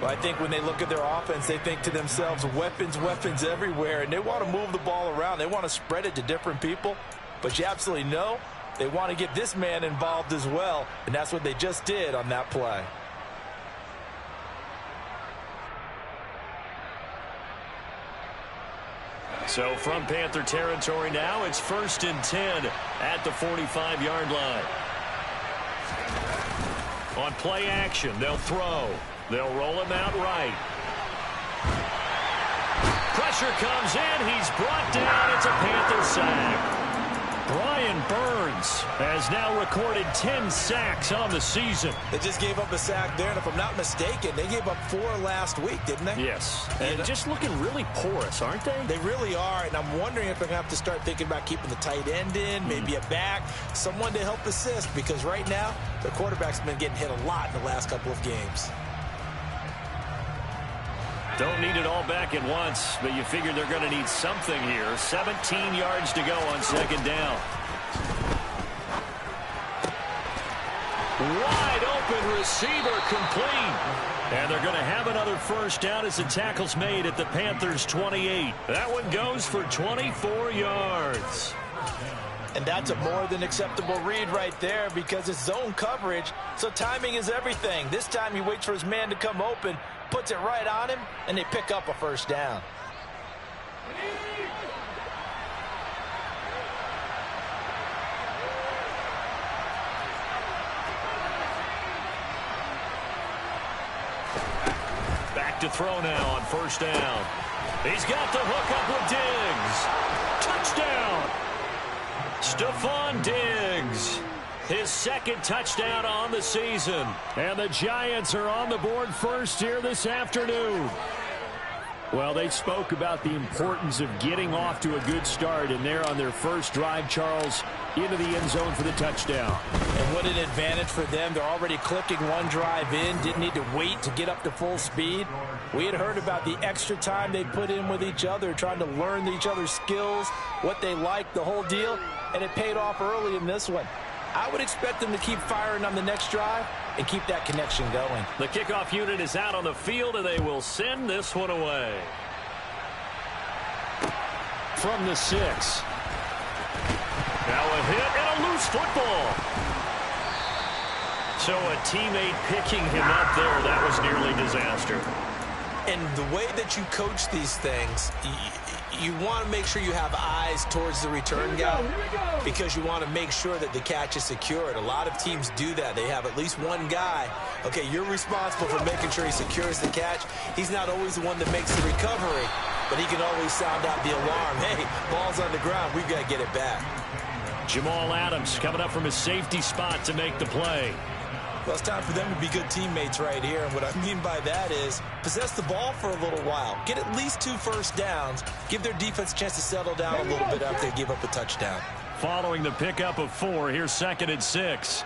Well, I think when they look at their offense, they think to themselves, weapons, weapons everywhere, and they want to move the ball around. They want to spread it to different people, but you absolutely know they want to get this man involved as well, and that's what they just did on that play. So from Panther territory now, it's 1st and 10 at the 45-yard line. On play action, they'll throw. They'll roll him out right. Pressure comes in. He's brought down. It's a Panther sack. Brian Binz has now recorded 10 sacks on the season. They just gave up a sack there, and if I'm not mistaken, they gave up 4 last week, didn't they? Yes. And just looking really porous, aren't they? They really are, and I'm wondering if they're going to have to start thinking about keeping the tight end in, maybe a back, someone to help assist, because right now, their quarterback's been getting hit a lot in the last couple of games. Don't need it all back at once, but you figure they're going to need something here. 17 yards to go on 2nd down. Wide open receiver complete. And they're going to have another 1st down as the tackle's made at the Panthers' 28. That one goes for 24 yards. And that's a more than acceptable read right there because it's zone coverage, so timing is everything. This time he waits for his man to come open, puts it right on him, and they pick up a 1st down. Back to throw now on 1st down. He's got the hook up with Diggs. Touchdown! Stephon Diggs, his 2nd touchdown on the season. And the Giants are on the board first here this afternoon. Well, they spoke about the importance of getting off to a good start, and they're on their first drive, Charles, into the end zone for the touchdown. And what an advantage for them. They're already clicking one drive in, didn't need to wait to get up to full speed. We had heard about the extra time they put in with each other, trying to learn each other's skills, what they like, the whole deal, and it paid off early in this one. I would expect them to keep firing on the next drive and keep that connection going. The kickoff unit is out on the field, and they will send this one away. From the 6. Now a hit and a loose football. So a teammate picking him up there, that was nearly disaster. And the way that you coach these things, you want to make sure you have eyes towards the return guy because you want to make sure that the catch is secured. A lot of teams do that. They have at least one guy. Okay, you're responsible for making sure he secures the catch. He's not always the one that makes the recovery, but he can always sound out the alarm. Hey, ball's on the ground. We've got to get it back. Jamal Adams coming up from his safety spot to make the play. Well, it's time for them to be good teammates right here. And what I mean by that is possess the ball for a little while. Get at least 2 first downs. Give their defense a chance to settle down a little bit after they give up a touchdown. Following the pickup of 4, here's 2nd and 6.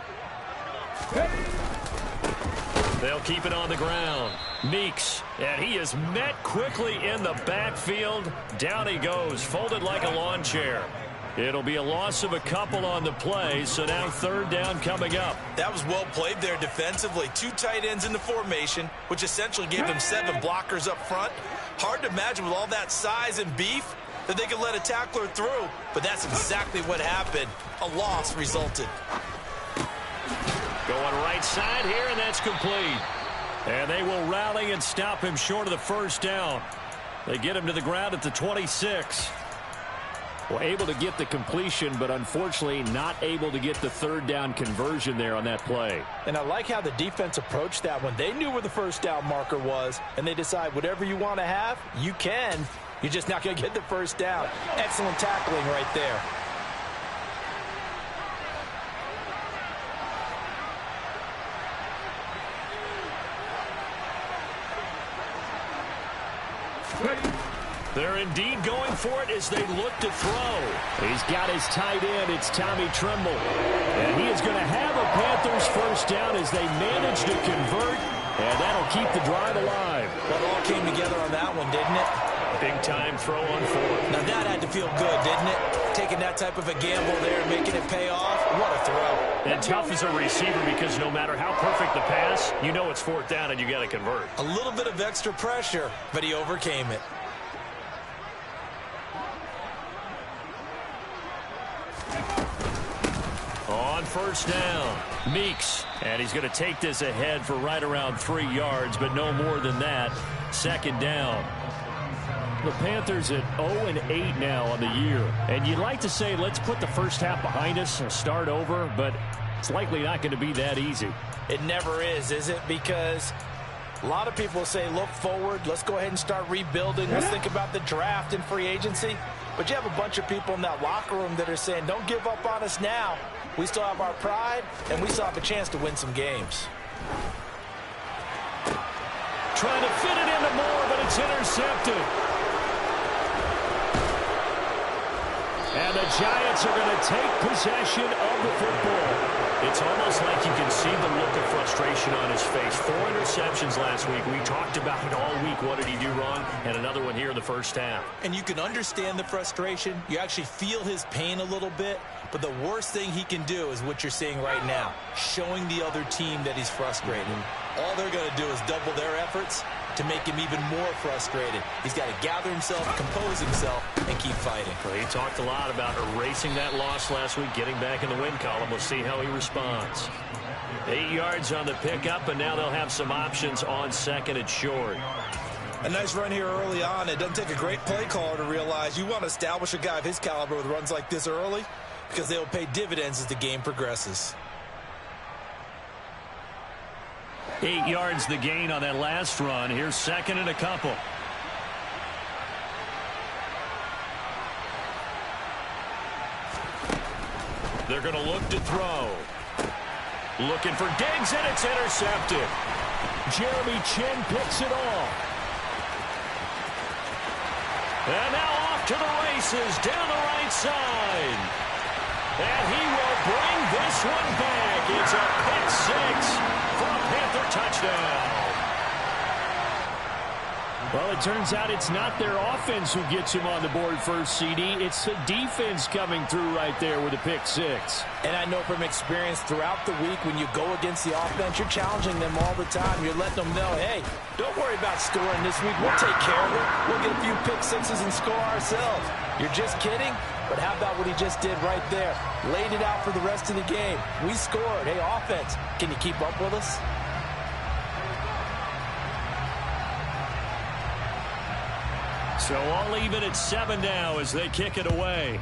They'll keep it on the ground. Meeks, and he is met quickly in the backfield. Down he goes, folded like a lawn chair. It'll be a loss of a couple on the play, so now 3rd down coming up. That was well played there defensively. 2 tight ends in the formation, which essentially gave them 7 blockers up front. Hard to imagine with all that size and beef that they could let a tackler through, but that's exactly what happened. A loss resulted. Going right side here, and that's complete. And they will rally and stop him short of the 1st down. They get him to the ground at the 26. Well, able to get the completion, but unfortunately not able to get the 3rd down conversion there on that play. And I like how the defense approached that one. They knew where the 1st down marker was, and they decide whatever you want to have, you can. You're just not going to get the 1st down. Excellent tackling right there. They're indeed going for it as they look to throw. He's got his tight end. It's Tommy Tremble. And he is going to have a Panthers 1st down as they manage to convert. And that'll keep the drive alive. Well, it all came together on that one, didn't it? Big-time throw on fourth. Now that had to feel good, didn't it? Taking that type of a gamble there and making it pay off. What a throw. And tough as a receiver because no matter how perfect the pass, you know it's fourth down and you got to convert. A little bit of extra pressure, but he overcame it. On first down, Meeks. And he's going to take this ahead for right around 3 yards, but no more than that. Second down. The Panthers at 0-8 now on the year. And you'd like to say, let's put the first half behind us and start over, but it's likely not going to be that easy. It never is it? Because a lot of people say, look forward. Let's go ahead and start rebuilding. Let's think about the draft and free agency. But you have a bunch of people in that locker room that are saying, don't give up on us now. We still have our pride, and we still have a chance to win some games. Trying to fit it into Moore, but it's intercepted. And the Giants are going to take possession of the football. It's almost like you can see the look of frustration on his face. 4 interceptions last week. We talked about it all week. What did he do wrong? And another one here in the first half. And you can understand the frustration. You actually feel his pain a little bit. But the worst thing he can do is what you're seeing right now, showing the other team that he's frustrated. All they're going to do is double their efforts to make him even more frustrated. He's got to gather himself, compose himself, and keep fighting. Well, he talked a lot about erasing that loss last week, getting back in the win column. We'll see how he responds. 8 yards on the pickup, and now they'll have some options on second and short. A nice run here early on. It doesn't take a great play caller to realize you want to establish a guy of his caliber with runs like this early, because they will pay dividends as the game progresses. 8 yards the gain on that last run. Here's second and a couple. They're going to look to throw. Looking for Diggs, and it's intercepted. Jeremy Chin picks it off. And now off to the races down the right side. And he will bring this one back. It's a pick six for a Panther touchdown. Well, it turns out it's not their offense who gets him on the board first, CD. It's the defense coming through right there with a pick six. And I know from experience throughout the week, when you go against the offense, you're challenging them all the time. You're letting them know, hey, don't worry about scoring this week. We'll take care of it. We'll get a few pick sixes and score ourselves. You're just kidding? But how about what he just did right there? Laid it out for the rest of the game. We scored. Hey, offense, can you keep up with us? So all even at 7 now as they kick it away.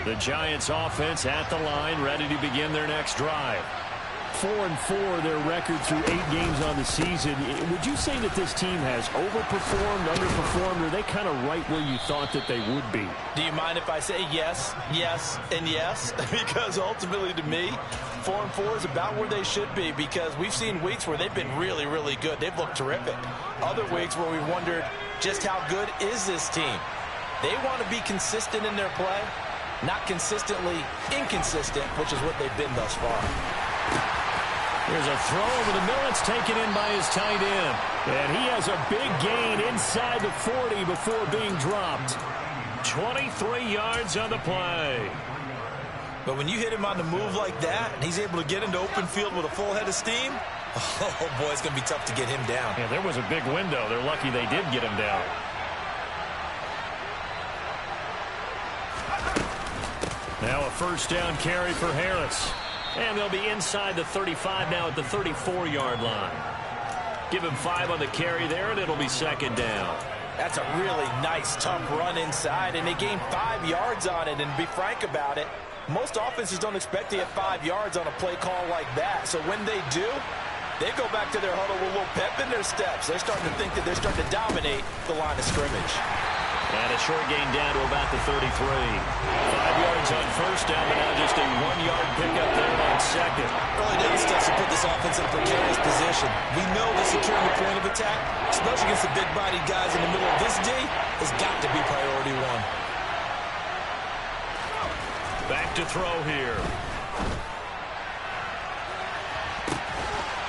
The Giants offense at the line, ready to begin their next drive. 4-4 their record through 8 games on the season. Would you say that this team has overperformed, underperformed, or are they kind of right where you thought that they would be? Do you mind if I say yes, yes, and yes? Because ultimately to me, 4-4 is about where they should be, because we've seen weeks where they've been really, really good. They've looked terrific. Other weeks where we've wondered just how good is this team. They want to be consistent in their play, not consistently inconsistent, which is what they've been thus far. Here's a throw over the middle. It's taken in by his tight end. And he has a big gain inside the 40 before being dropped. 23 yards on the play. But when you hit him on the move like that, and he's able to get into open field with a full head of steam, oh boy, it's going to be tough to get him down. Yeah, there was a big window. They're lucky they did get him down. Now a first down carry for Harris. And they'll be inside the 35 now at the 34-yard line. Give him 5 on the carry there, and it'll be second down. That's a really nice, tough run inside, and they gained 5 yards on it. And to be frank about it, most offenses don't expect to get 5 yards on a play call like that. So when they do, they go back to their huddle with a little pep in their steps. They're starting to think that they're starting to dominate the line of scrimmage. And a short gain down to about the 33. 5 yards on first down, but now just a 1-yard pickup there on second. Early down stuff to put this offense in a precarious position. We know that securing the point of attack, especially against the big-bodied guys in the middle of this D, has got to be priority one. Back to throw here.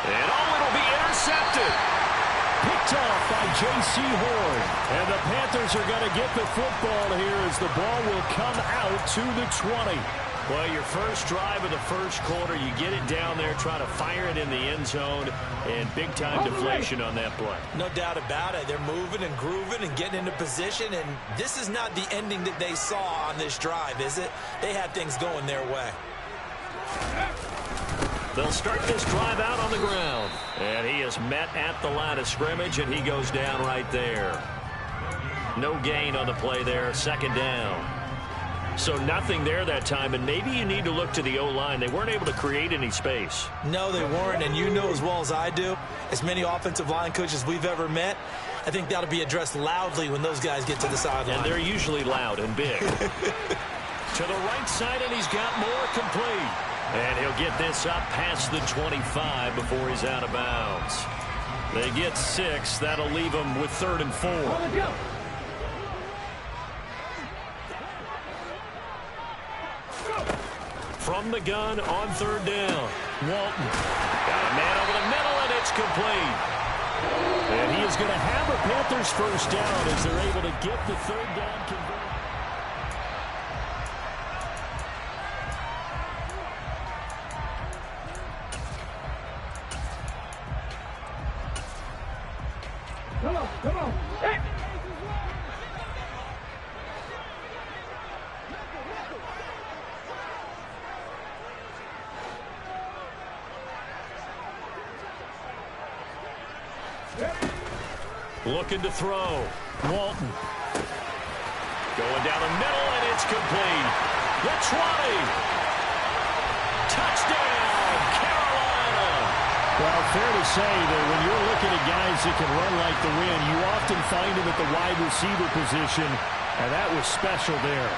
And it'll be intercepted. Picked off by J.C. Horn. And the Panthers are going to get the football here as the ball will come out to the 20. Well, your first drive of the first quarter, you get it down there, try to fire it in the end zone, and big-time deflation on that play. No doubt about it. They're moving and grooving and getting into position, and this is not the ending that they saw on this drive, is it? They had things going their way. They'll start this drive out on the ground. And he is met at the line of scrimmage, and he goes down right there. No gain on the play there, second down. So nothing there that time, and maybe you need to look to the O-line. They weren't able to create any space. No, they weren't, and you know as well as I do, as many offensive line coaches we've ever met, I think that'll be addressed loudly when those guys get to the sideline. And they're usually loud and big. To the right side, and he's got more complete. And he'll get this up past the 25 before he's out of bounds. They get 6. That'll leave them with 3rd and 4. From the gun on 3rd down. Walton got a man over the middle, and it's complete. And he is going to have a Panthers first down as they're able to get the 3rd down converted. Come on. Hey. Looking to throw. Walton. Going down the middle, and it's complete. The 20. Touchdown, Carolina. Well, fair to say that when you're looking at guys that can run like the wind, you often find them at the wide receiver position, and that was special there.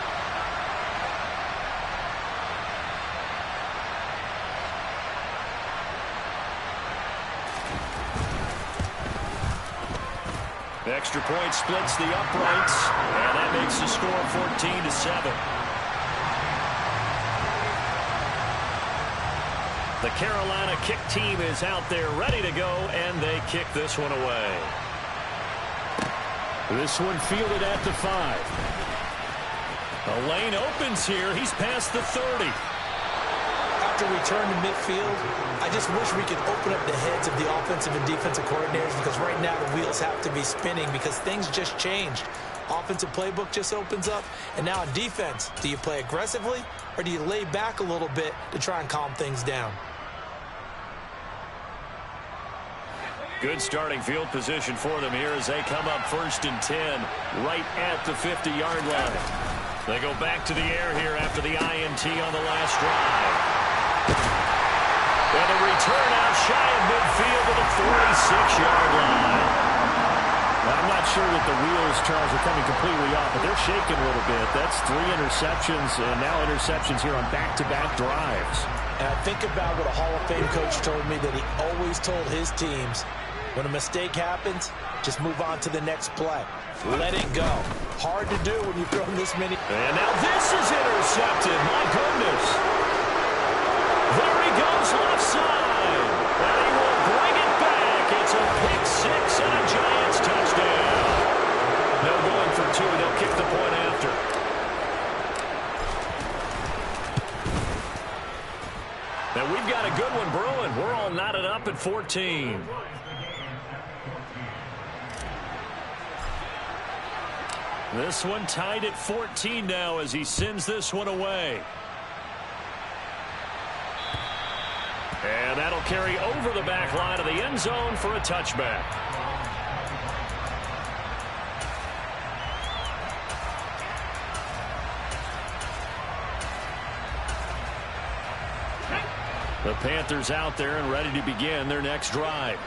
Extra point splits the uprights, and that makes the score 14-7. The Carolina kick team is out there ready to go, and they kick this one away. This one fielded at the 5. The lane opens here. He's past the 30. After we turn to midfield, I just wish we could open up the heads of the offensive and defensive coordinators, because right now the wheels have to be spinning because things just changed. Offensive playbook just opens up, and now on defense, do you play aggressively or do you lay back a little bit to try and calm things down? Good starting field position for them here as they come up 1st and 10 right at the 50-yard line. They go back to the air here after the INT on the last drive. And a return out shy of midfield to the 46-yard line. I'm not sure that the wheels, Charles, are coming completely off, but they're shaking a little bit. That's 3 interceptions, and now interceptions here on back-to-back drives. And I think about what a Hall of Fame coach told me that he always told his teams, when a mistake happens, just move on to the next play. Let it go. Hard to do when you've thrown this many. And now this is intercepted. My goodness. There he goes left side. And he will bring it back. It's a pick 6 and a Giants touchdown. They'll go in for 2. They'll kick the point after. Now we've got a good one brewing. We're all knotted up at 14. This one tied at 14 now as he sends this one away. And that'll carry over the back line of the end zone for a touchback. The Panthers out there and ready to begin their next drive.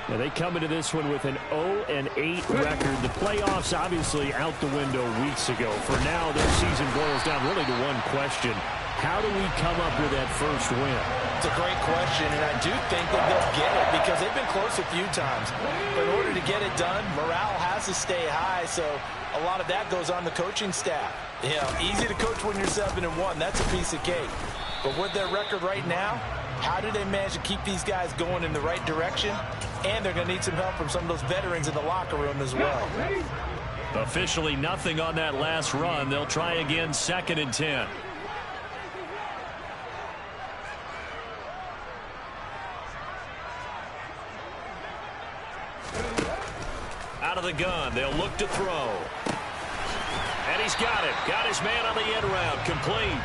Yeah, they come into this one with an 0-8 record. The playoffs obviously out the window weeks ago. For now, their season boils down really to one question. How do we come up with that first win? It's a great question, and I do think that they'll get it because they've been close a few times. But in order to get it done, morale has to stay high, so a lot of that goes on the coaching staff. You know, easy to coach when you're 7-1. That's a piece of cake. But with their record right now, how do they manage to keep these guys going in the right direction? And they're going to need some help from some of those veterans in the locker room as well. Officially nothing on that last run. They'll try again, 2nd and 10. Out of the gun, they'll look to throw. And he's got it. Got his man on the end round. Complete.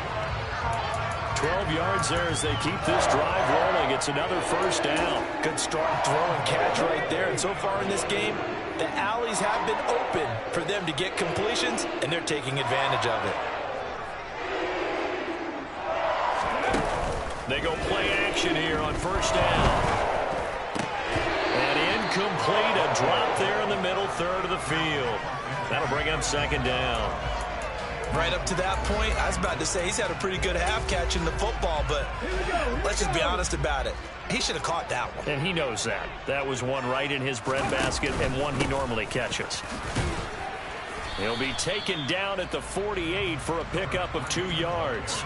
12 yards there as they keep this drive rolling. It's another first down. Good strong throw and catch right there. And so far in this game, the alleys have been open for them to get completions, and they're taking advantage of it. They go play action here on first down. And incomplete. A drop there in the middle third of the field. That'll bring up 2nd down. Right up to that point, I was about to say he's had a pretty good half catching the football, but let's just be honest about it. He should have caught that one. And he knows that. That was one right in his breadbasket and one he normally catches. He'll be taken down at the 48 for a pickup of 2 yards.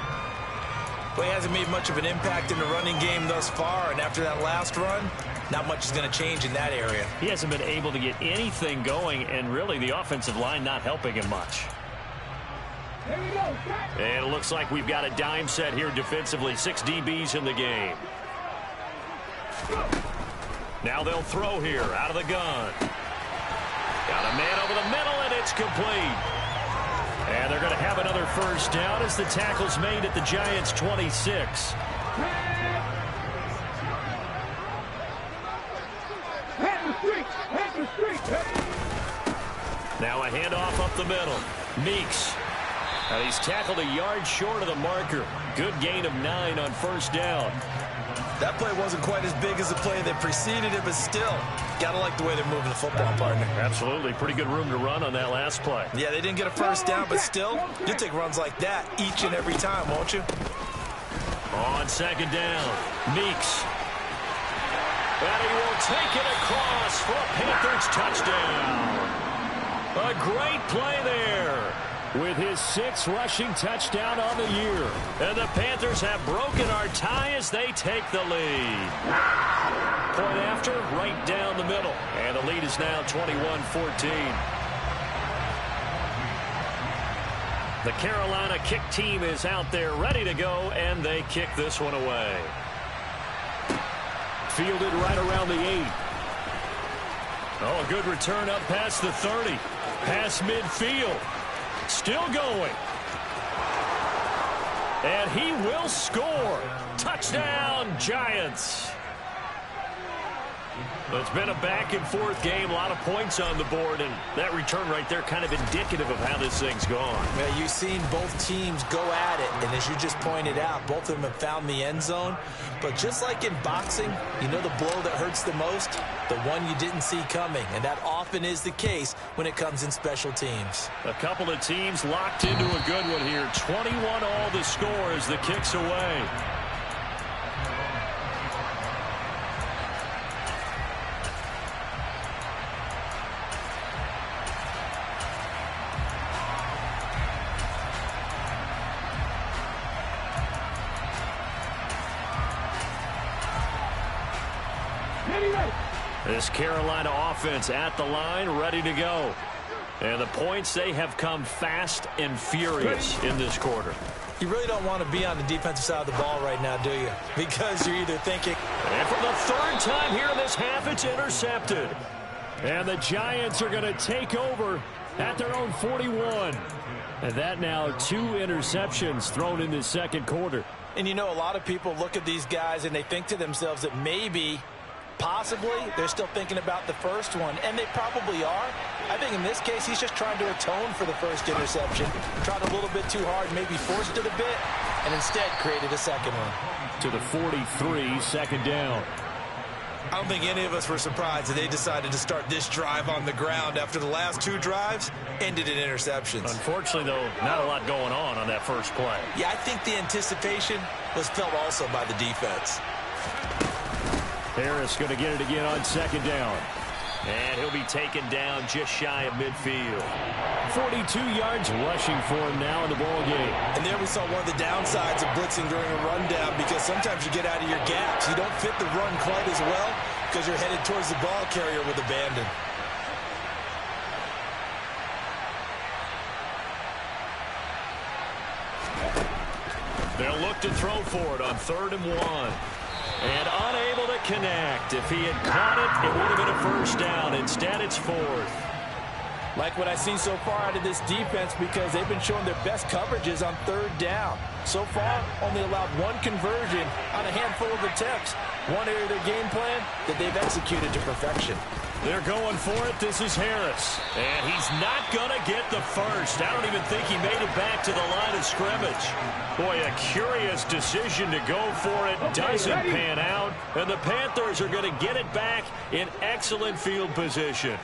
Well, he hasn't made much of an impact in the running game thus far, and after that last run, not much is going to change in that area. He hasn't been able to get anything going, and really the offensive line not helping him much. And it looks like we've got a dime set here defensively. 6 DBs in the game. Now they'll throw here out of the gun. Got a man over the middle, and it's complete. And they're going to have another first down as the tackle's made at the Giants' 26. Now a handoff up the middle. Meeks. And he's tackled a yard short of the marker. Good gain of 9 on first down. That play wasn't quite as big as the play that preceded it, but still, gotta like the way they're moving the football, partner. Absolutely. Pretty good room to run on that last play. Yeah, they didn't get a first down, but still, you'll take runs like that each and every time, won't you? On 2nd down, Meeks. And he will take it across for a Panthers touchdown. A great play there with his 6th rushing touchdown on the year. And the Panthers have broken our tie as they take the lead. Point after, right down the middle. And the lead is now 21-14. The Carolina kick team is out there ready to go, and they kick this one away. Fielded right around the 8. Oh, a good return up past the 30. Past midfield. Still going. And he will score. Touchdown, Giants. It's been a back-and-forth game, a lot of points on the board, and that return right there kind of indicative of how this thing's gone. Yeah, you've seen both teams go at it, and as you just pointed out, both of them have found the end zone. But just like in boxing, you know the blow that hurts the most? The one you didn't see coming, and that often is the case when it comes in special teams. A couple of teams locked into a good one here. 21 all the score as the kick's away. This Carolina offense at the line, ready to go. And the points, they have come fast and furious in this quarter. You really don't want to be on the defensive side of the ball right now, do you? Because you're either thinking... And for the 3rd time here in this half, it's intercepted. And the Giants are going to take over at their own 41. And that now 2 interceptions thrown in this 2nd quarter. And you know, a lot of people look at these guys and they think to themselves that maybe... possibly, they're still thinking about the first one, and they probably are. I think in this case, he's just trying to atone for the first interception. Tried a little bit too hard, maybe forced it a bit, and instead created a second one. To the 43, 2nd down. I don't think any of us were surprised that they decided to start this drive on the ground after the last 2 drives ended in interceptions. Unfortunately, though, not a lot going on that first play. Yeah, I think the anticipation was felt also by the defense. Harris going to get it again on second down. And he'll be taken down just shy of midfield. 42 yards rushing for him now in the ball game. And there we saw one of the downsides of blitzing during a rundown, because sometimes you get out of your gaps. You don't fit the run quite as well because you're headed towards the ball carrier with abandon. They'll look to throw for it on 3rd and 1. And unable to connect. If he had caught it, it would have been a first down. Instead, it's 4th. Like what I've seen so far out of this defense, because they've been showing their best coverages on 3rd down. So far, only allowed 1 conversion on a handful of attempts. One area of their game plan that they've executed to perfection. They're going for it. This is Harris. And he's not going to get the first. I don't even think he made it back to the line of scrimmage. Boy, a curious decision to go for it. Doesn't pan out. And the Panthers are going to get it back in excellent field position.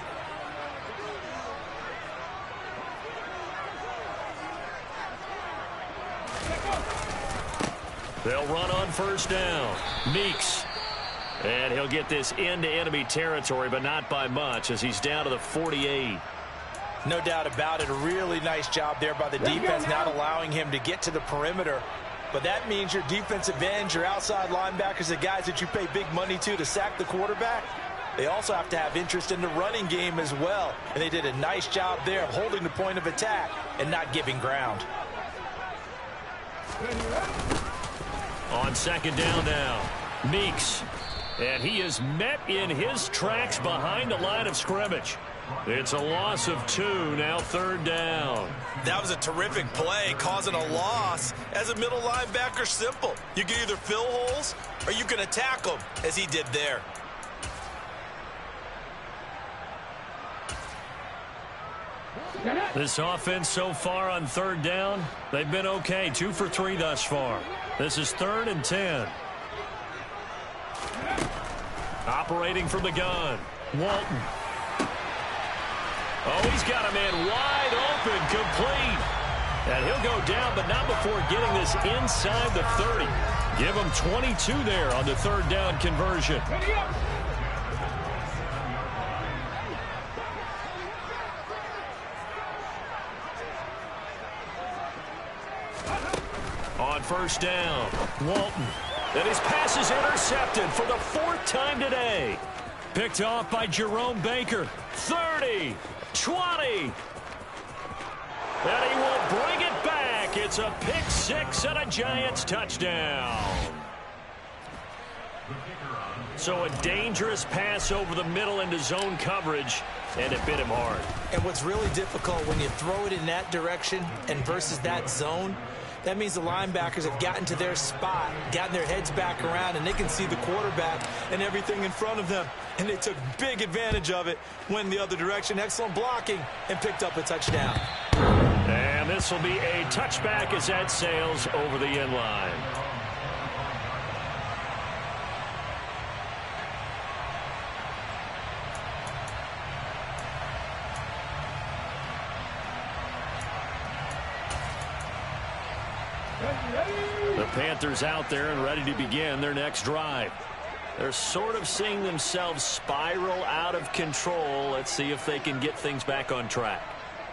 They'll run on 1st down. Meeks. And he'll get this into enemy territory, but not by much, as he's down to the 48. No doubt about it. A really nice job there by the defense, not allowing him to get to the perimeter. But that means your defensive ends, your outside linebackers, the guys that you pay big money to sack the quarterback, they also have to have interest in the running game as well. And they did a nice job there of holding the point of attack and not giving ground. On 2nd down now, Meeks. And he is met in his tracks behind the line of scrimmage. It's a loss of 2, now 3rd down. That was a terrific play, causing a loss. As a middle linebacker, simple. You can either fill holes or you can attack them, as he did there. This offense so far on 3rd down, they've been okay. 2 for 3 thus far. This is 3rd and 10. Operating from the gun, Walton. Oh, he's got a man wide open, complete. And he'll go down, but not before getting this inside the 30. Give him 22 there on the 3rd down conversion. On 1st down, Walton. And his pass is intercepted for the 4th time today. Picked off by Jerome Baker. 30, 20. And he will bring it back. It's a pick 6 and a Giants touchdown. So a dangerous pass over the middle into zone coverage, and it bit him hard. And what's really difficult when you throw it in that direction and versus that zone, that means the linebackers have gotten to their spot, gotten their heads back around, and they can see the quarterback and everything in front of them. And they took big advantage of it, went the other direction, excellent blocking, and picked up a touchdown. And this will be a touchback as that sails over the end line. The Panthers out there and ready to begin their next drive. They're sort of seeing themselves spiral out of control. Let's see if they can get things back on track.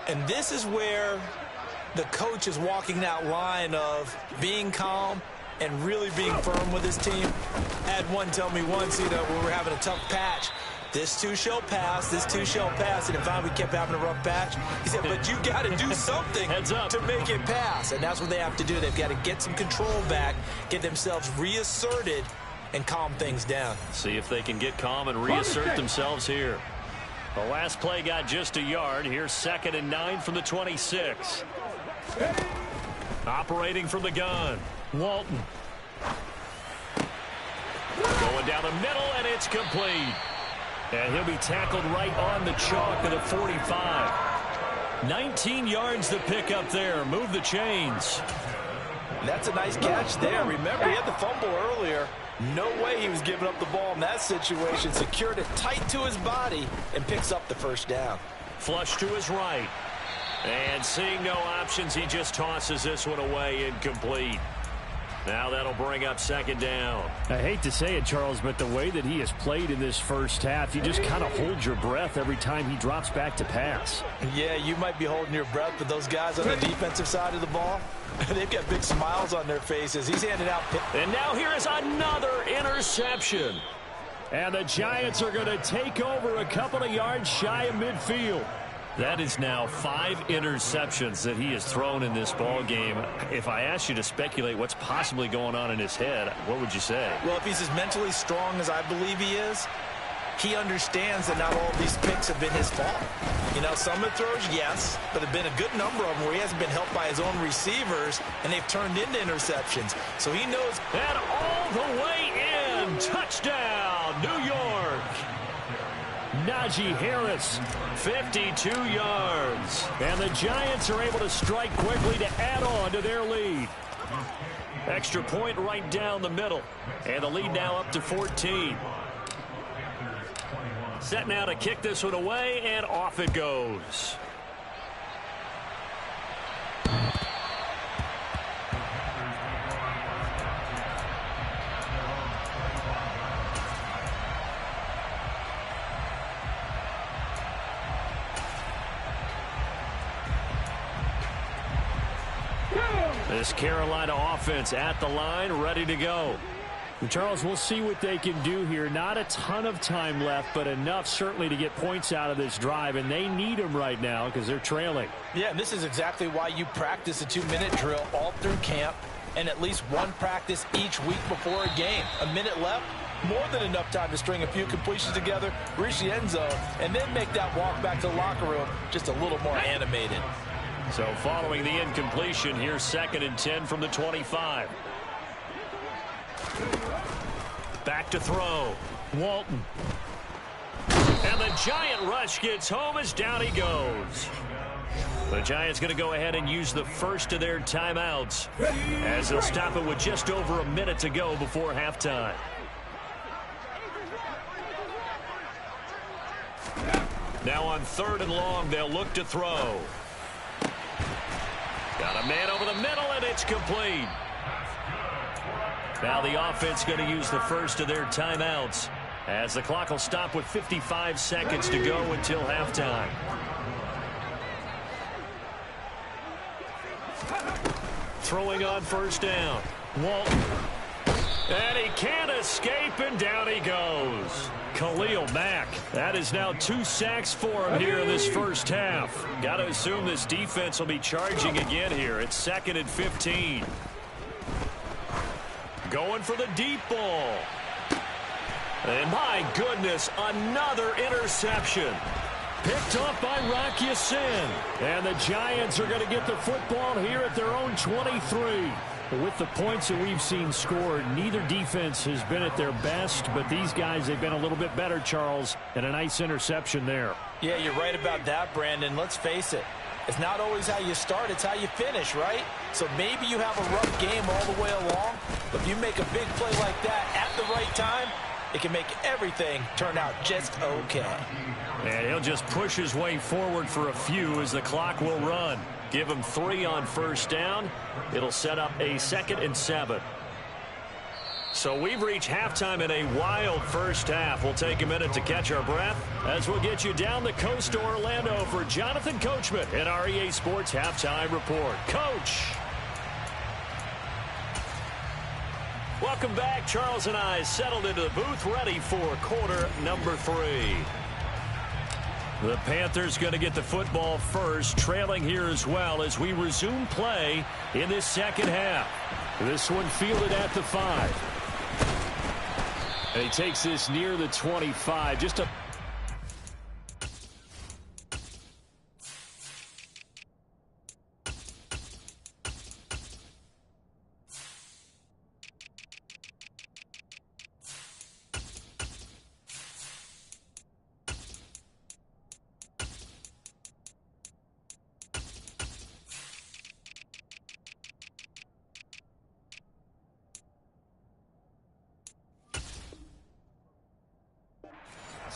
And this is where the coach is walking that line of being calm and really being firm with his team. I had one tell me once, when we're having a tough patch, this too shall pass, this too shall pass. And if we kept having a rough patch, he said, but you got to do something to make it pass. And that's what they have to do. They've got to get some control back, get themselves reasserted, and calm things down. See if they can get calm and reassert themselves here. The last play got just a yard. Here's 2nd and 9 from the 26. Operating from the gun, Walton. Going down the middle, and it's complete. And he'll be tackled right on the chalk of the 45. 19 yards to pick up there. Move the chains. That's a nice catch there. Remember, he had the fumble earlier. No way he was giving up the ball in that situation. Secured it tight to his body and picks up the first down. Flush to his right. And seeing no options, he just tosses this one away, incomplete. Now that'll bring up second down. I hate to say it, Charles, but the way that he has played in this first half, you just kind of hold your breath every time he drops back to pass. Yeah, you might be holding your breath, but those guys on the defensive side of the ball, they've got big smiles on their faces. He's handing out. And now here is another interception. And the Giants are going to take over a couple of yards shy of midfield. That is now 5 interceptions that he has thrown in this ball game. If I asked you to speculate what's possibly going on in his head, what would you say? Well, if he's as mentally strong as I believe he is, he understands that not all of these picks have been his fault. You know, some of the throws, yes, but there have been a good number of them where he hasn't been helped by his own receivers, and they've turned into interceptions. So he knows. And all the way in. Touchdown, New York. Najee Harris, 52 yards. And the Giants are able to strike quickly to add on to their lead. Extra point right down the middle. And the lead now up to 14. Set now to kick this one away, and off it goes. This Carolina offense at the line, ready to go. Charles, we'll see what they can do here. Not a ton of time left, but enough certainly to get points out of this drive, and they need them right now because they're trailing. Yeah, and this is exactly why you practice a 2-minute drill all through camp and at least one practice each week before a game. A minute left, more than enough time to string a few completions together, reach the end zone, and then make that walk back to the locker room just a little more animated. So following the incompletion, here's 2nd and 10 from the 25. Back to throw. Walton. And the Giant rush gets home as down he goes. The Giants going to go ahead and use the first of their timeouts as they'll stop it with just over a minute to go before halftime. Now on 3rd and long, they'll look to throw. Got a man over the middle, and it's complete. Now the offense going to use the first of their timeouts as the clock will stop with 55 seconds to go until halftime. Throwing on 1st down. Walton. And he can't escape, and down he goes. Khalil Mack. That is now 2 sacks for him here in this first half. Got to assume this defense will be charging again here. It's 2nd and 15. Going for the deep ball. And my goodness, another interception. Picked off by Rock Ya-Sin. And the Giants are going to get the football here at their own 23. With the points that we've seen scored, neither defense has been at their best, but these guys, they've been a little bit better, Charles, and a nice interception there. Yeah, you're right about that, Brandon. Let's face it. It's not always how you start, it's how you finish, right? So maybe you have a rough game all the way along, but if you make a big play like that at the right time, it can make everything turn out just okay. And he'll just push his way forward for a few as the clock will run. Give him 3 on 1st down. It'll set up a 2nd and 7. So we've reached halftime in a wild first half. We'll take a minute to catch our breath as we'll get you down the coast to Orlando for Jonathan Coachman in our EA Sports Halftime Report. Coach. Welcome back. Charles and I settled into the booth ready for quarter number 3. The Panthers going to get the football first, trailing here as well as we resume play in this second half. This one fielded at the 5. And he takes this near the 25. Just a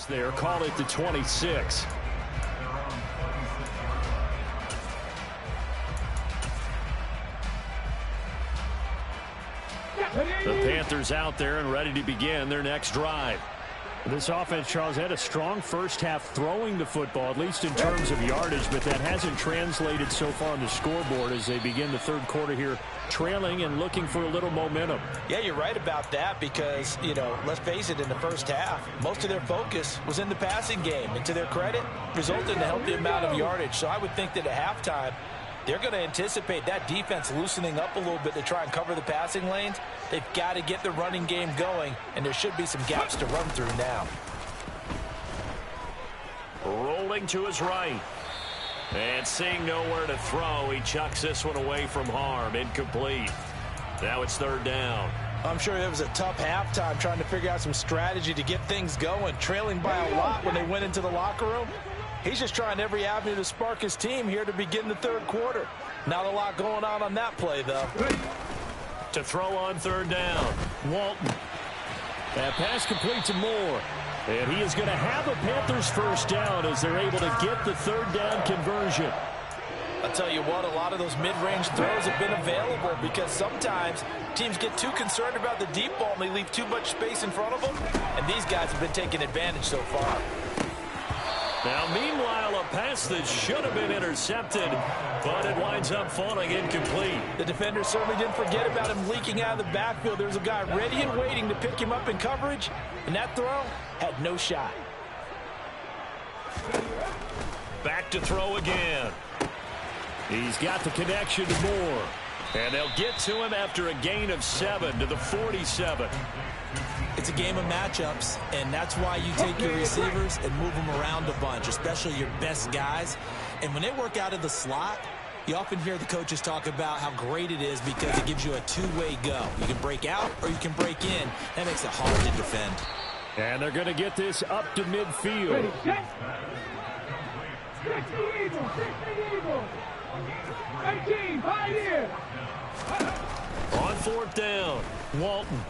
There, call it the 26. The Panthers out there and ready to begin their next drive. This offense, Charles, had a strong first half throwing the football, at least in terms of yardage, but that hasn't translated so far on the scoreboard as they begin the third quarter here, trailing and looking for a little momentum. Yeah, you're right about that because, you know, let's face it, in the first half, most of their focus was in the passing game. And to their credit, resulted in a healthy amount of yardage. So I would think that at halftime, they're going to anticipate that defense loosening up a little bit to try and cover the passing lanes. They've got to get the running game going, and there should be some gaps to run through now. Rolling to his right. And seeing nowhere to throw, he chucks this one away from harm. Incomplete. Now it's third down. I'm sure it was a tough halftime trying to figure out some strategy to get things going, trailing by a lot when they went into the locker room. He's just trying every avenue to spark his team here to begin the third quarter. Not a lot going on that play, though. To throw on third down, Walton. That pass complete to Moore. And he is going to have a Panthers first down as they're able to get the third down conversion. I'll tell you what, a lot of those mid-range throws have been available because sometimes teams get too concerned about the deep ball and they leave too much space in front of them. And these guys have been taking advantage so far. Now, meanwhile, a pass that should have been intercepted, but it winds up falling incomplete. The defender certainly didn't forget about him leaking out of the backfield. There's a guy ready and waiting to pick him up in coverage, and that throw had no shot. Back to throw again. He's got the connection to Moore. And they'll get to him after a gain of 7 to the 47. It's a game of matchups, and that's why you take your receivers and move them around a bunch, especially your best guys. And when they work out of the slot, you often hear the coaches talk about how great it is because it gives you a two-way go. You can break out or you can break in. That makes it hard to defend. And they're going to get this up to midfield. 18, Pioneer. On fourth down, Walton.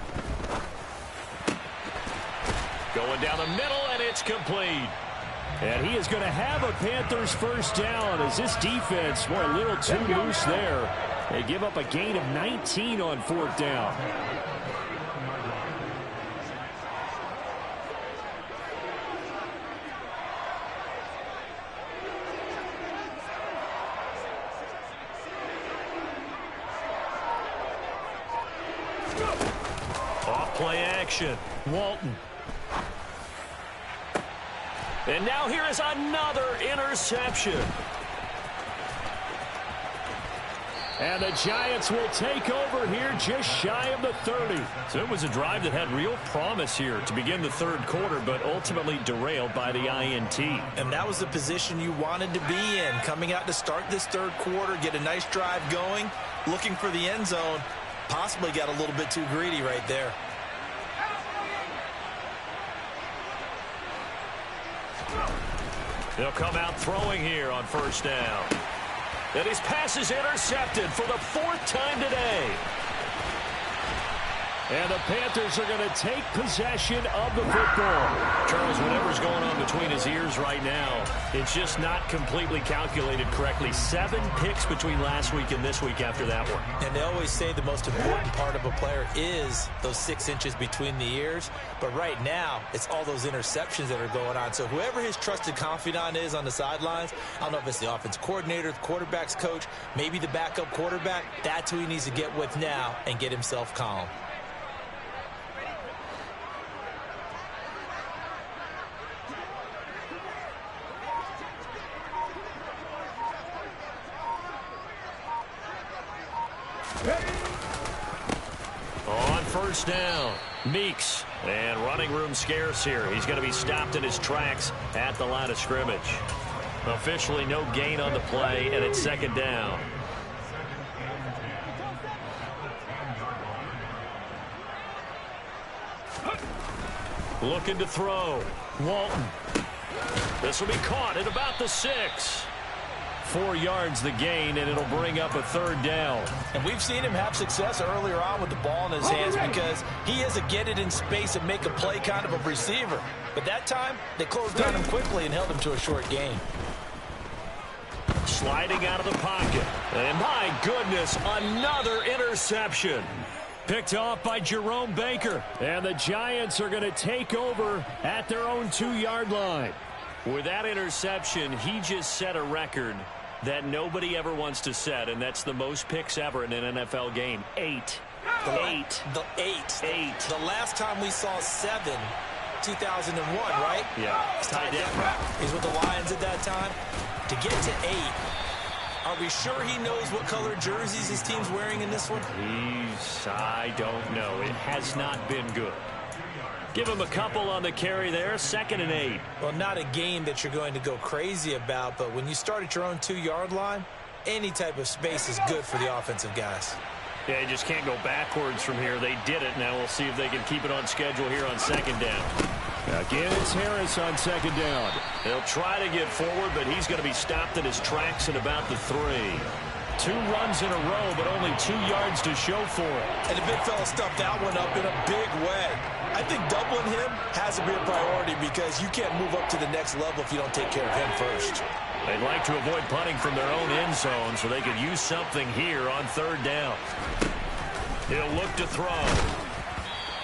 going down the middle, and it's complete. And he is going to have a Panthers first down as this defense, boy, a little too loose there. They give up a gain of 19 on fourth down. Off play action, Walton. and now here is another interception. And the Giants will take over here just shy of the 30. So it was a drive that had real promise here to begin the third quarter, but ultimately derailed by the INT. And that was the position you wanted to be in, coming out to start this third quarter, get a nice drive going, looking for the end zone. Possibly got a little bit too greedy right there. They'll come out throwing here on first down. And his pass is intercepted for the fourth time today. And the Panthers are going to take possession of the football. Charles, whatever's going on between his ears right now, it's just not completely calculated correctly. 7 picks between last week and this week after that one. And they always say the most important part of a player is those 6 inches between the ears. But right now, it's all those interceptions that are going on. So whoever his trusted confidant is on the sidelines, I don't know if it's the offense coordinator, the quarterback's coach, maybe the backup quarterback, that's who he needs to get with now and get himself calm. On first down, Meeks. And running room scarce here. He's going to be stopped in his tracks at the line of scrimmage. Officially no gain on the play, and it's second down. Looking to throw. Walton. This will be caught at about the 6. 4 yards the gain, and it'll bring up a 3rd down. And we've seen him have success earlier on with the ball in his hands because he is a get it in space and make a play kind of a receiver. But that time, they closed down him quickly and held him to a short gain. Sliding out of the pocket. And my goodness, another interception. Picked off by Jerome Baker. And the Giants are going to take over at their own 2-yard line. With that interception, he just set a record that nobody ever wants to set, and that's the most picks ever in an NFL game. 8. The last time we saw 7, 2001, right? Yeah. Tied down. He's with the Lions at that time. To get to 8, are we sure he knows what color jerseys his team's wearing in this one? I don't know. It has not been good. Give him a couple on the carry there. 2nd and 8. Well, not a game that you're going to go crazy about, but when you start at your own 2-yard line, any type of space is good for the offensive guys. Yeah, you just can't go backwards from here. They did it. Now we'll see if they can keep it on schedule here on 2nd down. Again, it's Harris on 2nd down. He'll try to get forward, but he's going to be stopped in his tracks at about the 3. 2 runs in a row, but only 2 yards to show for it. And the big fella stuffed that one up in a big way. I think doubling him has to be a priority because you can't move up to the next level if you don't take care of him first. They'd like to avoid punting from their own end zone so they could use something here on 3rd down. He'll look to throw.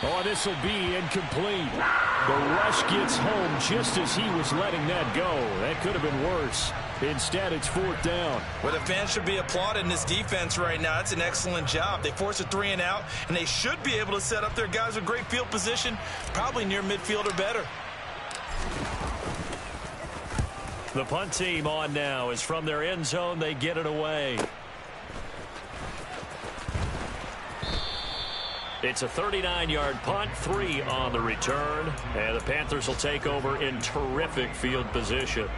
Oh, this will be incomplete. The rush gets home just as he was letting that go. That could have been worse. Instead, it's 4th down. Well, the fans should be applauding this defense right now. It's an excellent job. They force a 3 and out, and they should be able to set up their guys with great field position, probably near midfield or better. The punt team on now is from their end zone. They get it away. It's a 39-yard punt, 3 on the return, and the Panthers will take over in terrific field position.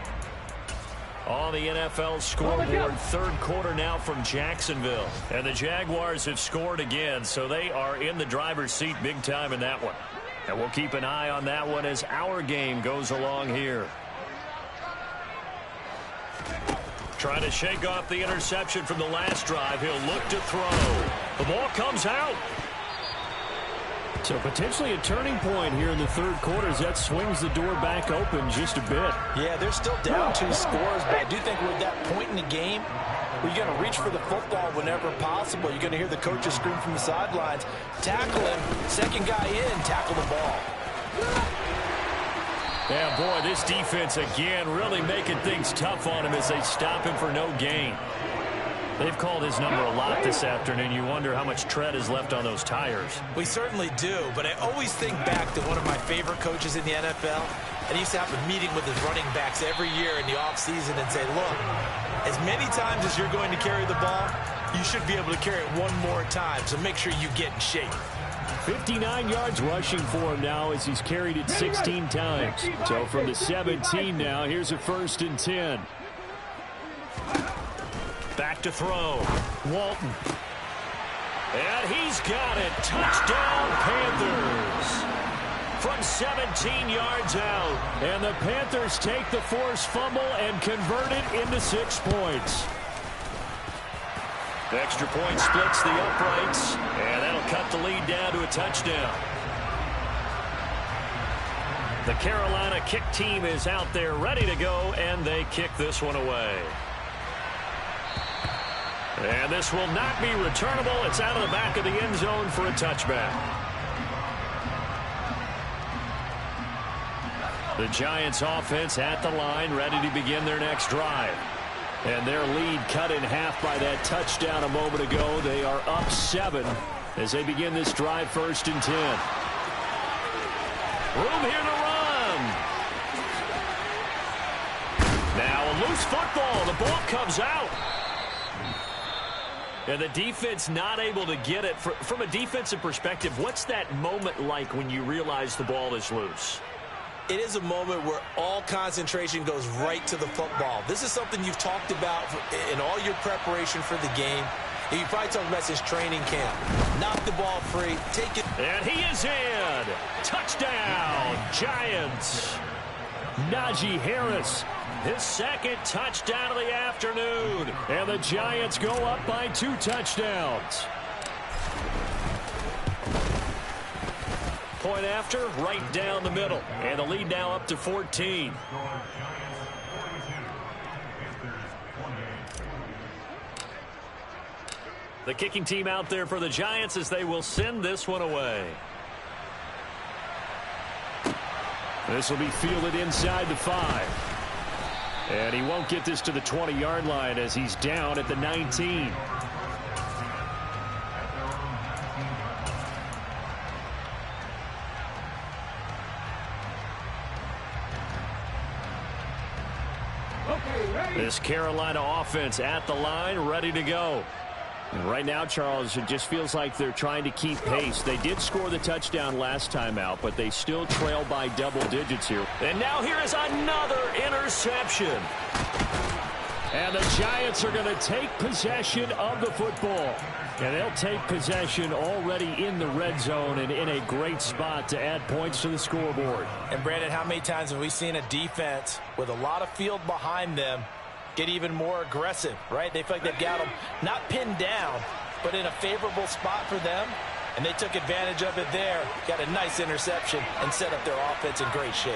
On the NFL scoreboard, 3rd quarter now from Jacksonville. And the Jaguars have scored again, so they are in the driver's seat big time in that one. And we'll keep an eye on that one as our game goes along here. Trying to shake off the interception from the last drive. He'll look to throw. The ball comes out. So potentially a turning point here in the 3rd quarter as that swings the door back open just a bit. Yeah, they're still down 2 scores, but I do think we're at that point in the game where you're going to reach for the football whenever possible. You're going to hear the coaches scream from the sidelines, tackle him, 2nd guy in, tackle the ball. Yeah, boy, this defense again really making things tough on him as they stop him for no gain. They've called his number a lot this afternoon. You wonder how much tread is left on those tires. We certainly do, but I always think back to one of my favorite coaches in the NFL, and he used to have a meeting with his running backs every year in the offseason and say, look, as many times as you're going to carry the ball, you should be able to carry it one more time, so make sure you get in shape. 59 yards rushing for him now as he's carried it 16 times. So from the 17 now, here's a 1st and 10. Back to throw. Walton. And he's got it. Touchdown, Panthers. From 17 yards out. And the Panthers take the forced fumble and convert it into 6 points. The extra point splits the uprights. And that'll cut the lead down to a touchdown. The Carolina kick team is out there ready to go, and they kick this one away. And this will not be returnable. It's out of the back of the end zone for a touchback. The Giants offense at the line, ready to begin their next drive. And their lead cut in half by that touchdown a moment ago. They are up 7 as they begin this drive 1st and 10. Room here to run. Now a loose football. The ball comes out. And the defense not able to get it. From a defensive perspective, what's that moment like when you realize the ball is loose? It is a moment where all concentration goes right to the football. This is something you've talked about in all your preparation for the game. And you probably talked about since training camp. Knock the ball free, take it. And he is in. Touchdown, Giants. Najee Harris His second touchdown of the afternoon. And the Giants go up by 2 touchdowns. Point after, right down the middle. And the lead now up to 14. The kicking team out there for the Giants as they will send this one away. This will be fielded inside the 5. And he won't get this to the 20-yard line as he's down at the 19. This Carolina offense at the line, ready to go. And right now, Charles, it just feels like they're trying to keep pace. They did score the touchdown last time out, but they still trail by double digits here. And now here is another interception. And the Giants are going to take possession of the football. And they'll take possession already in the red zone and in a great spot to add points to the scoreboard. And, Brandon, how many times have we seen a defense with a lot of field behind them get even more aggressive, right? They feel like they've got them not pinned down, but in a favorable spot for them, and they took advantage of it there, got a nice interception, and set up their offense in great shape.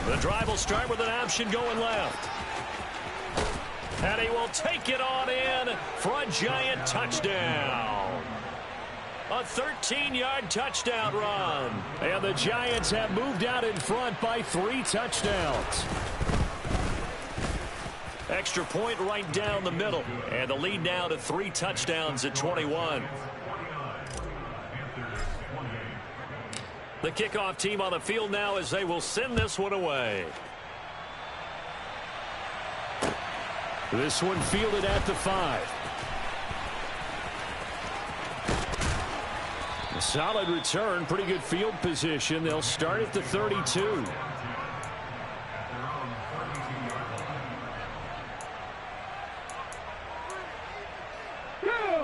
The drive will start with an option going left. And he will take it on in for a Giant touchdown. A 13-yard touchdown run. And the Giants have moved out in front by 3 touchdowns. Extra point right down the middle. And the lead now to 3 touchdowns at 21. The kickoff team on the field now as they will send this one away. This one fielded at the 5. A solid return, pretty good field position. They'll start at the 32.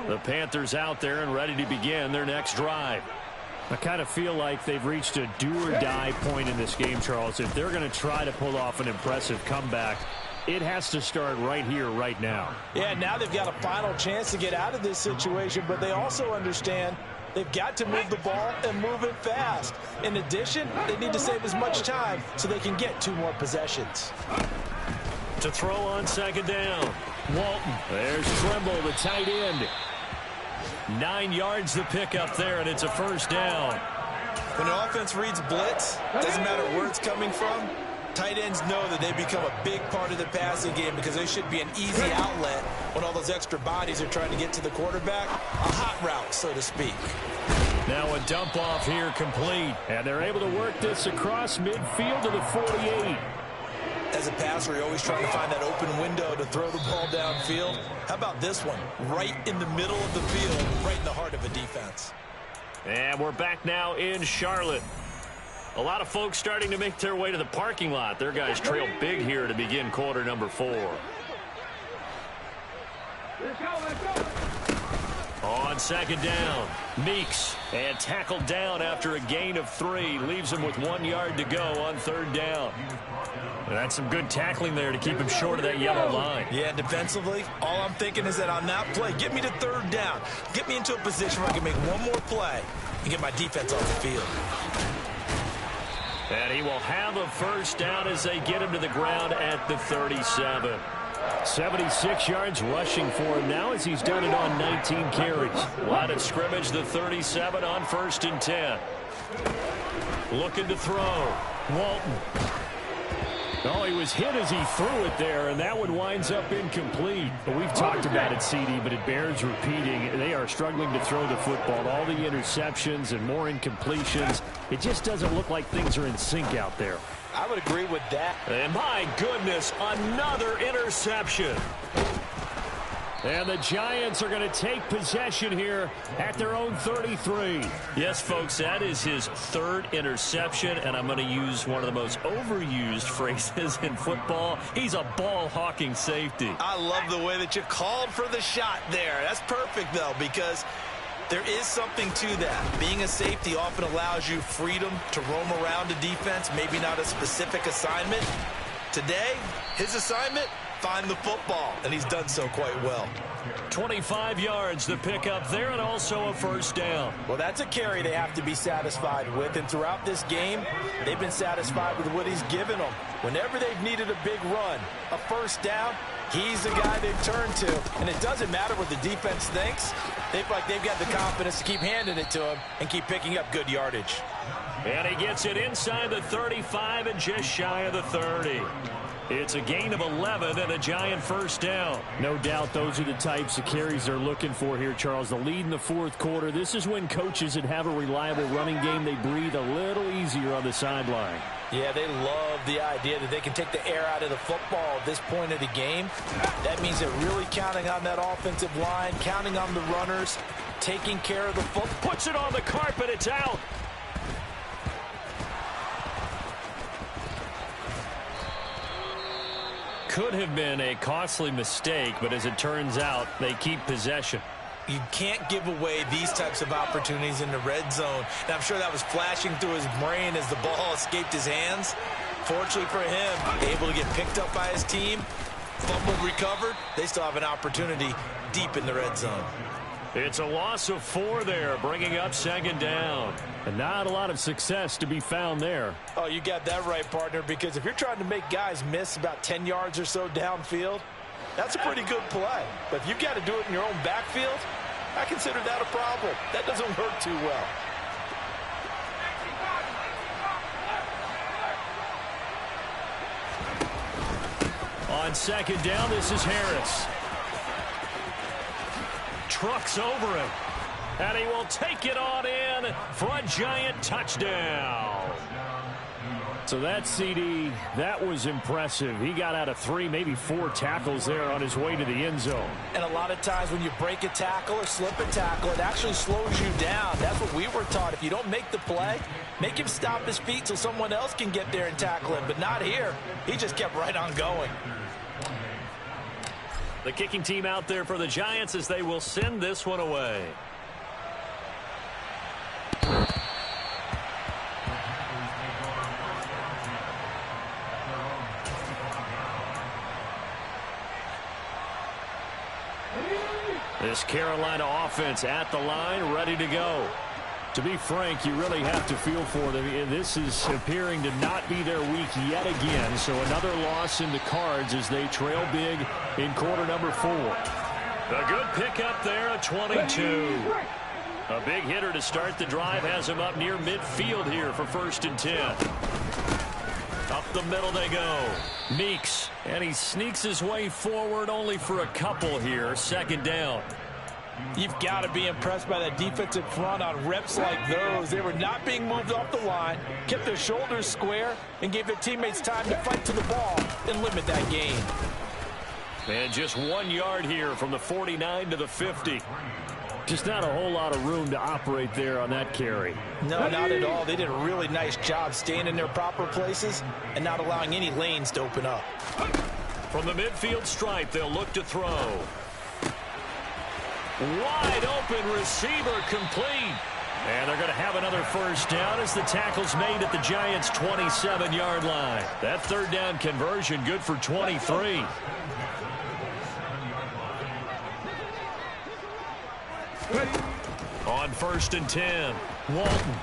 The Panthers out there and ready to begin their next drive. I kind of feel like they've reached a do-or-die point in this game, Charles. If they're going to try to pull off an impressive comeback, it has to start right here, right now. Yeah, now they've got a final chance to get out of this situation, but they also understand they've got to move the ball and move it fast. In addition, they need to save as much time so they can get 2 more possessions. To throw on second down, Walton. There's Trimble, the tight end. 9 yards the pickup there, and it's a first down. When an offense reads blitz, doesn't matter where it's coming from, tight ends know that they become a big part of the passing game because they should be an easy outlet when all those extra bodies are trying to get to the quarterback. A hot route, so to speak. Now a dump off here complete. And they're able to work this across midfield to the 48. As a passer, you're always trying to find that open window to throw the ball downfield. How about this one? Right in the middle of the field, right in the heart of a defense. And we're back now in Charlotte. A lot of folks starting to make their way to the parking lot. Their guys trail big here to begin quarter number 4. On second down, Meeks, and tackled down after a gain of 3. Leaves him with 1 yard to go on third down. And that's some good tackling there to keep him short of that yellow line. Yeah, defensively, all I'm thinking is that on that play, get me to third down. Get me into a position where I can make one more play and get my defense off the field. And he will have a first down as they get him to the ground at the 37. 76 yards rushing for him now as he's done it on 19 carries. Line of scrimmage, the 37 on 1st and 10. Looking to throw. Walton. Oh, he was hit as he threw it there, and that one winds up incomplete. But we've talked about it, CD, but it bears repeating. They are struggling to throw the football. All the interceptions and more incompletions. It just doesn't look like things are in sync out there. I would agree with that. And my goodness, another interception. And the Giants are going to take possession here at their own 33. Yes, folks, that is his 3rd interception, and I'm going to use one of the most overused phrases in football. He's a ball-hawking safety. I love the way that you called for the shot there. That's perfect, though, because There is something to that. Being a safety often allows you freedom to roam around a defense, maybe not a specific assignment. Today, his assignment, find the football, and he's done so quite well. 25 yards to pick up there, and also a first down. Well, that's a carry they have to be satisfied with, and throughout this game, they've been satisfied with what he's given them. Whenever they've needed a big run, a first down, he's the guy they've turned to, and it doesn't matter what the defense thinks. They feel like they've got the confidence to keep handing it to him and keep picking up good yardage. And he gets it inside the 35 and just shy of the 30. It's a gain of 11 and a Giant first down. No doubt those are the types of carries they're looking for here, Charles. The lead in the fourth quarter. This is when coaches that have a reliable running game, they breathe a little easier on the sideline. Yeah, they love the idea that they can take the air out of the football at this point of the game. That means they're really counting on that offensive line, counting on the runners, taking care of the football. Puts it on the carpet. It's out. Could have been a costly mistake, but as it turns out, they keep possession. You can't give away these types of opportunities in the red zone. And I'm sure that was flashing through his brain as the ball escaped his hands. Fortunately for him, able to get picked up by his team, fumbled, recovered. They still have an opportunity deep in the red zone. It's a loss of 4 there, bringing up second down. And not a lot of success to be found there. Oh, you got that right, partner, because if you're trying to make guys miss about 10 yards or so downfield, that's a pretty good play. But if you've got to do it in your own backfield, I consider that a problem. That doesn't work too well. On second down, this is Harris. Trucks over him. And he will take it on in for a Giant touchdown. So that CD, that was impressive. He got out of 3, maybe 4 tackles there on his way to the end zone. And a lot of times when you break a tackle or slip a tackle, it actually slows you down. That's what we were taught. If you don't make the play, make him stop his feet so someone else can get there and tackle him. But not here. He just kept right on going. The kicking team out there for the Giants as they will send this one away. This Carolina offense at the line, ready to go. To be frank, you really have to feel for them. This is appearing to not be their week yet again. So another loss in the cards as they trail big in quarter number 4. A good pickup there, a 22. A big hitter to start the drive has him up near midfield here for 1st and 10. Up the middle they go. Meeks, and he sneaks his way forward only for a couple here. 2nd down. You've got to be impressed by that defensive front on reps like those. They were not being moved off the line, kept their shoulders square, and gave their teammates time to fight to the ball and limit that gain. And just 1 yard here from the 49 to the 50. Just not a whole lot of room to operate there on that carry. No, not at all. They did a really nice job staying in their proper places and not allowing any lanes to open up. From the midfield stripe, they'll look to throw. Wide open receiver complete. And they're going to have another first down as the tackle's made at the Giants' 27-yard line. That 3rd down conversion good for 23. On 1st and 10, Walton.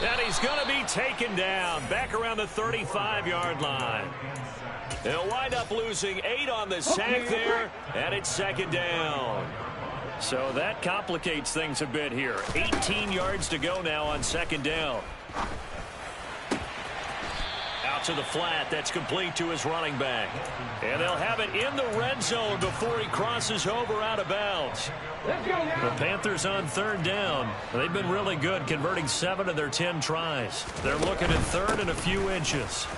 And he's going to be taken down back around the 35-yard line. They'll wind up losing 8 on the sack there, and it's 2nd down. So that complicates things a bit here. 18 yards to go now on 2nd down. Out to the flat. That's complete to his running back. And they'll have it in the red zone before he crosses over out of bounds. The Panthers on 3rd down. They've been really good, converting 7 of their 10 tries. They're looking at 3rd and a few inches.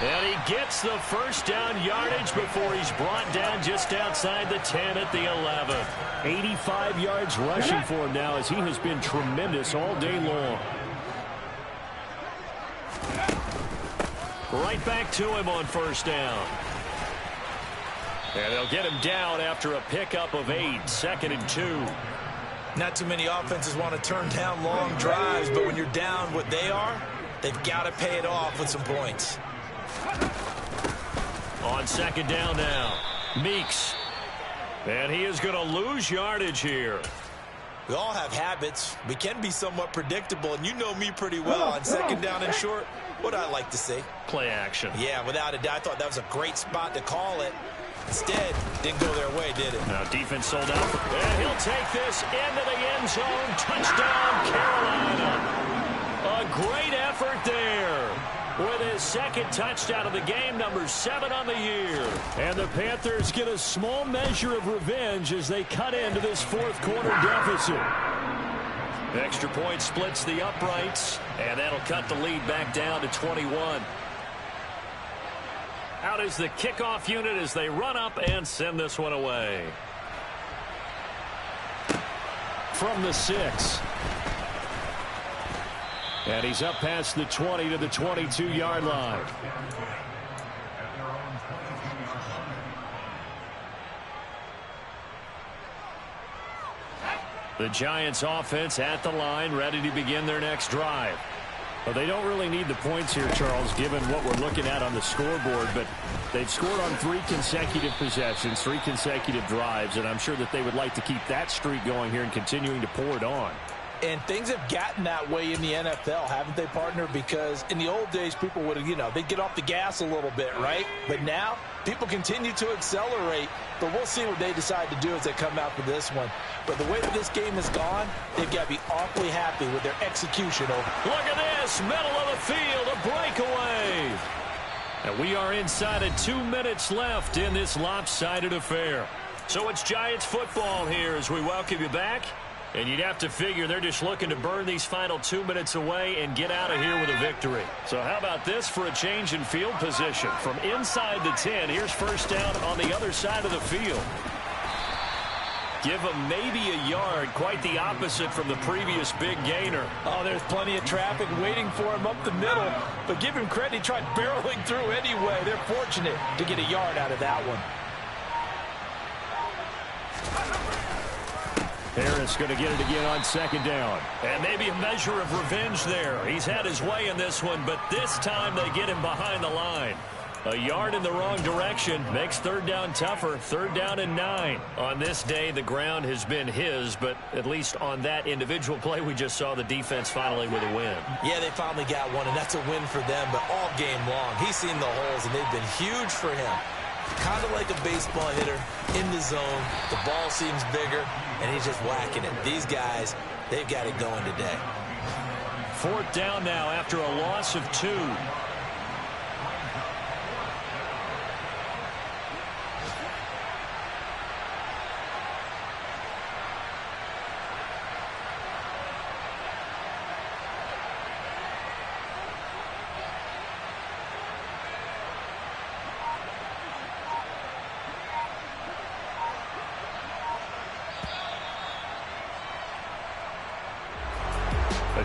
And he gets the first down yardage before he's brought down just outside the 10 at the 11. 85 yards rushing for him now as he has been tremendous all day long. Right back to him on 1st down. And they'll get him down after a pickup of 8, 2nd and 2. Not too many offenses want to turn down long drives, but when you're down what they are, they've got to pay it off with some points. On second down now, Meeks. And he is going to lose yardage here. We all have habits. We can be somewhat predictable, and you know me pretty well. On second down and short, what I like to see? Play action. Yeah, without a doubt. I thought that was a great spot to call it. Instead, didn't go their way, did it? Now defense sold out. And he'll take this into the end zone. Touchdown, Carolina. A great effort there. With his second touchdown of the game, number 7 on the year. And the Panthers get a small measure of revenge as they cut into this fourth quarter deficit. Extra point splits the uprights, and that'll cut the lead back down to 21. Out is the kickoff unit as they run up and send this one away. From the 6. And he's up past the 20 to the 22-yard line. The Giants offense at the line, ready to begin their next drive. Well, they don't really need the points here, Charles, given what we're looking at on the scoreboard, but they've scored on 3 consecutive possessions, 3 consecutive drives, and I'm sure that they would like to keep that streak going here and continuing to pour it on. And things have gotten that way in the NFL, haven't they, partner? Because in the old days, people would have, they'd get off the gas a little bit, right? But now, people continue to accelerate. But we'll see what they decide to do as they come out for this one. But the way that this game has gone, they've got to be awfully happy with their execution. Look at this, middle of the field, a breakaway. And we are inside of 2 minutes left in this lopsided affair. So it's Giants football here as we welcome you back. And you'd have to figure they're just looking to burn these final 2 minutes away and get out of here with a victory. So how about this for a change in field position? From inside the 10, here's first down on the other side of the field. Give him maybe a yard, quite the opposite from the previous big gainer. Oh, there's plenty of traffic waiting for him up the middle. But give him credit, he tried barreling through anyway. They're fortunate to get a yard out of that one. Harris going to get it again on second down. And maybe a measure of revenge there. He's had his way in this one, but this time they get him behind the line. A yard in the wrong direction makes third down tougher. Third down and 9. On this day, the ground has been his, but at least on that individual play, we just saw the defense finally with a win. Yeah, they finally got one, and that's a win for them, but all game long, he's seen the holes, and they've been huge for him. Kind of like a baseball hitter in the zone. The ball seems bigger, and he's just whacking it. These guys, they've got it going today. Fourth down now after a loss of 2.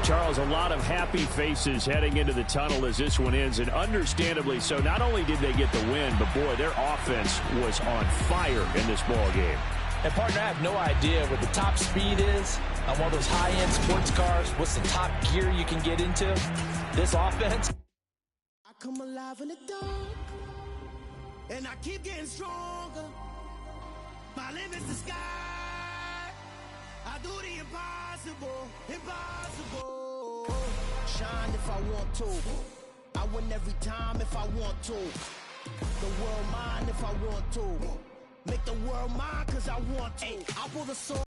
Charles, a lot of happy faces heading into the tunnel as this one ends, and understandably so. Not only did they get the win, but boy, their offense was on fire in this ball game. And partner, I have no idea what the top speed is on one of those high-end sports cars. What's the top gear you can get into? This offense. I come alive in the dark, and I keep getting stronger. My limit's the sky. I do the impossible, impossible. Shine if I want to. I win every time if I want to. The world mine if I want to. Make the world mine cause I want to. I pull the sword.